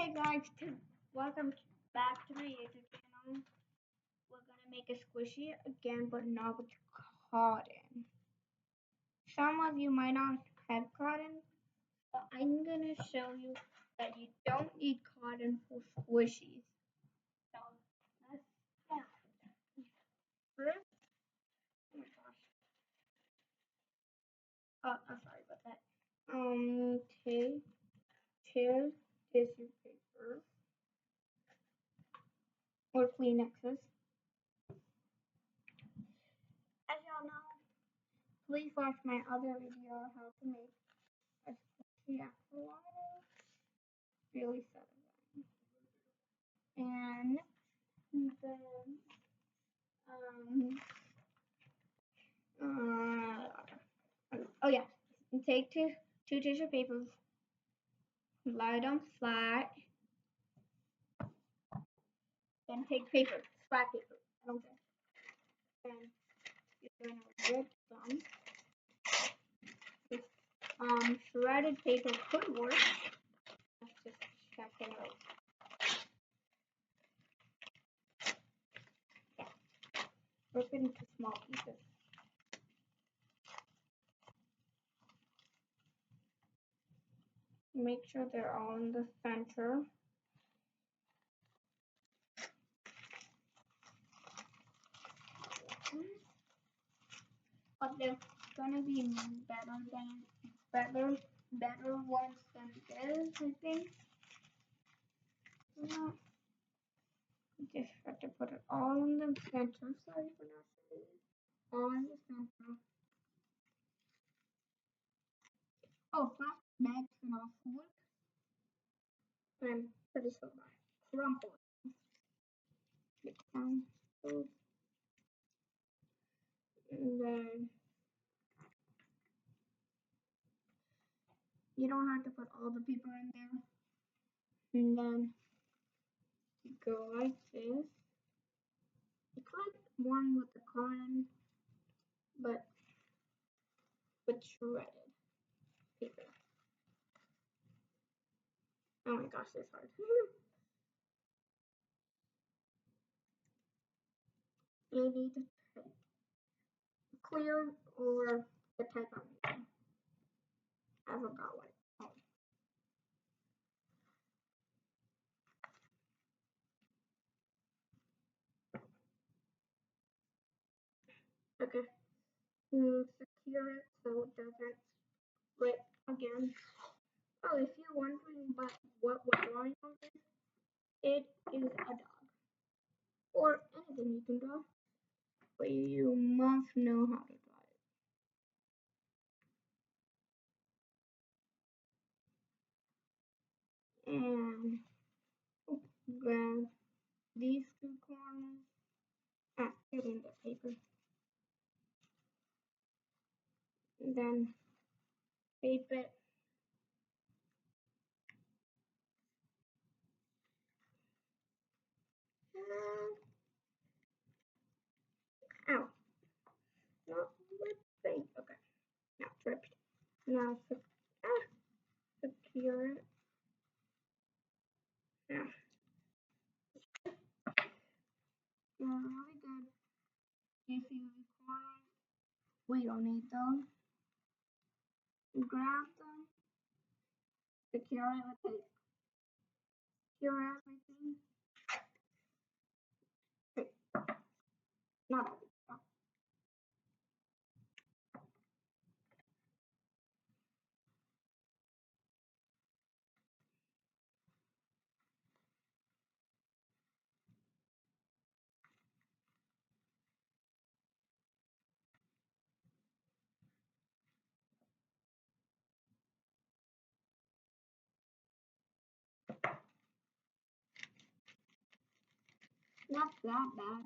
Hey guys, welcome back to my YouTube channel. We're gonna make a squishy again, but not with cotton. Some of you might not have cotton, but I'm gonna show you that you don't need cotton for squishies. So let's start. First, oh my gosh. Oh, I'm sorry about that. Take two tissue paper or Kleenexes. As y'all know, please watch my other video on how to make a squishy axolotl. Really satisfying. And then oh yeah, take two tissue papers, lie them flat, then take paper, flat paper. I don't care. Then you're gonna rip them. Shredded paper could work. Let's just check it out. Yeah, rip it into small pieces. Make sure they're all in the center. But they're gonna be better ones than this, I think. No, just have to put it all in the center. Sorry for not saying it. All in the center. Oh, plastic bags can also work. I'm pretty sure about it. Crumple it. Get down. And then you don't have to put all the paper in there. And then you go like this. It's like one with the cotton, but with shredded paper. Oh my gosh, it's hard. You need to clear or the type of medium. I forgot what it's called. Okay. Secure it so it doesn't rip again. Oh, if you're wondering about what we're drawing on this, it is a dog. Or anything you can draw, but you must know how to draw it. And grab these two corners and put in the paper. And then tape it. Ow. Not ripping. Okay. Now it's ripped. Now secure it. Yeah. Really good. If you require, we don't need those. Grab them. Secure it with tape. Secure everything. Okay. Not everything. Not that bad.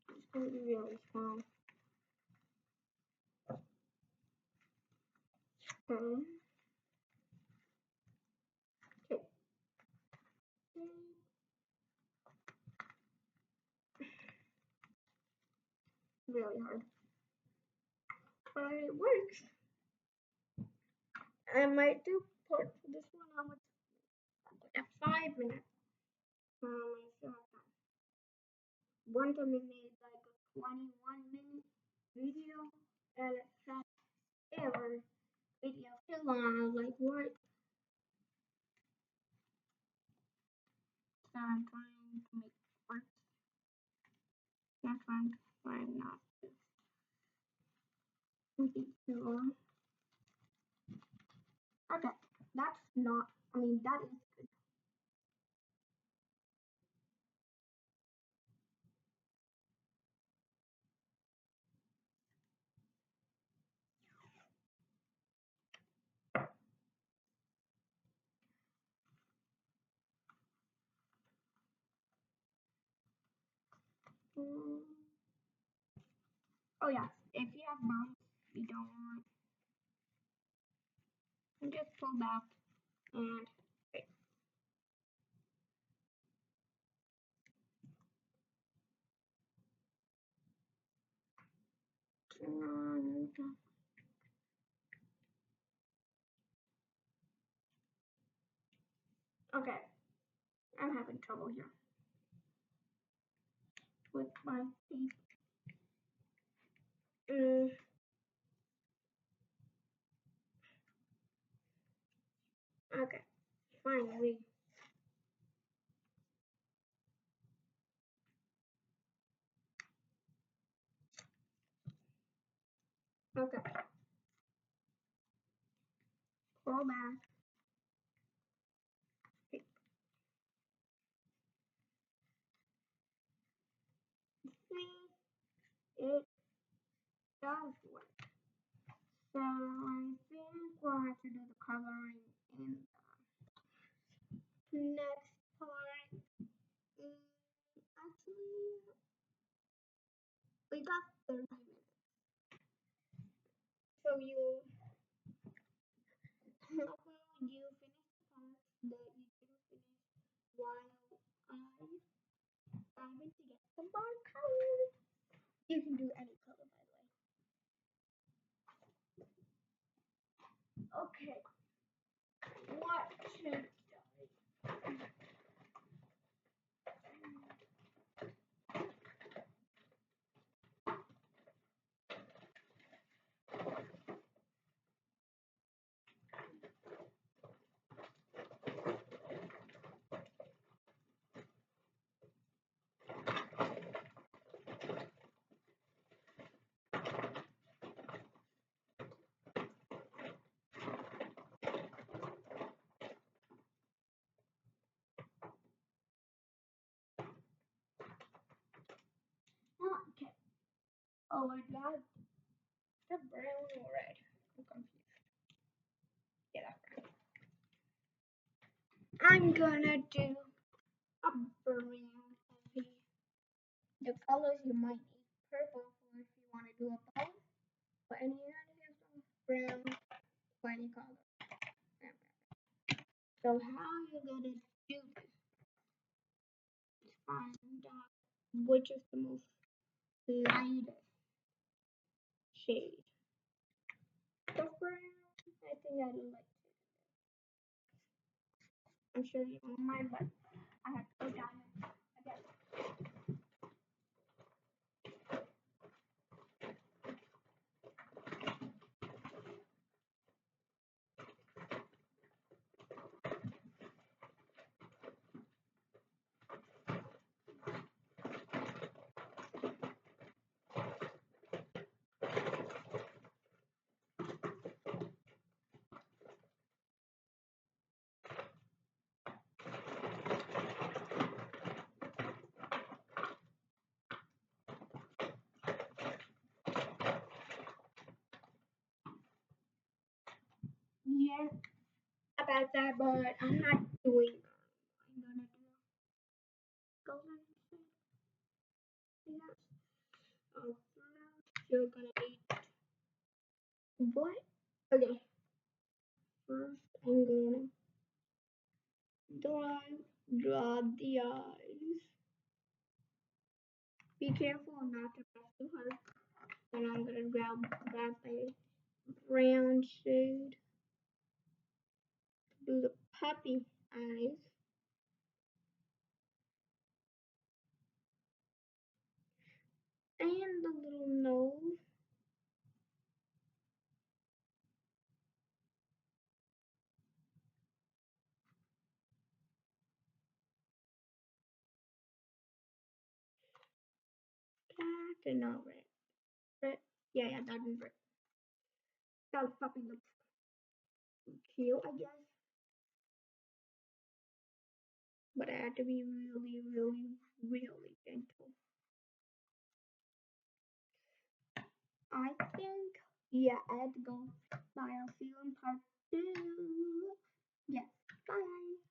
It's going to be really small. Okay. Okay. Really hard. But it works. I might do part for this one. How much? At 5 minutes. So one time we made like a 21-minute video, and it's not ever video too long. I was like, what? So I'm trying to make parts. That's why I'm trying not to make it too long. Okay, that's not. I mean, that is good. Mm. Oh yeah, if you have bumps you don't want, you just pull back and wait. Okay, I'm having trouble here with my teeth. Mm, okay, finally. Okay, pull back. See, it does work. So I think we'll have to do the coloring in the next part. Actually, we got 30 minutes. So you, how about you finish the parts that you didn't finish while I dive in to get some more colors. You can do any color, by the way. Okay, what should okay. Oh, I got the brown or red. I'm confused. Yeah, that's right. I'm gonna do a brown heavy. The colors you might need purple for if you want to do a bow. But any other brown for any color. So how you gonna do this? Find out which is the most lightest shade. The brown, I think I like it. I'm sure you won't mind, but I have to go down again. Yeah, about that, but I'm not doing. I'm gonna do golden shade. Yes. Oh, you're gonna eat what? Okay. First, I'm gonna draw draw the eyes. Be careful not to press too hard. Then I'm gonna grab a brown shade. do the puppy eyes. And the little nose. That did not red. Red. Yeah, that is red. That puppy looks cute, I guess. But I had to be really, really, really gentle. I think, yeah, I had to go. Bye. I'll see you in part two. Yes. Bye.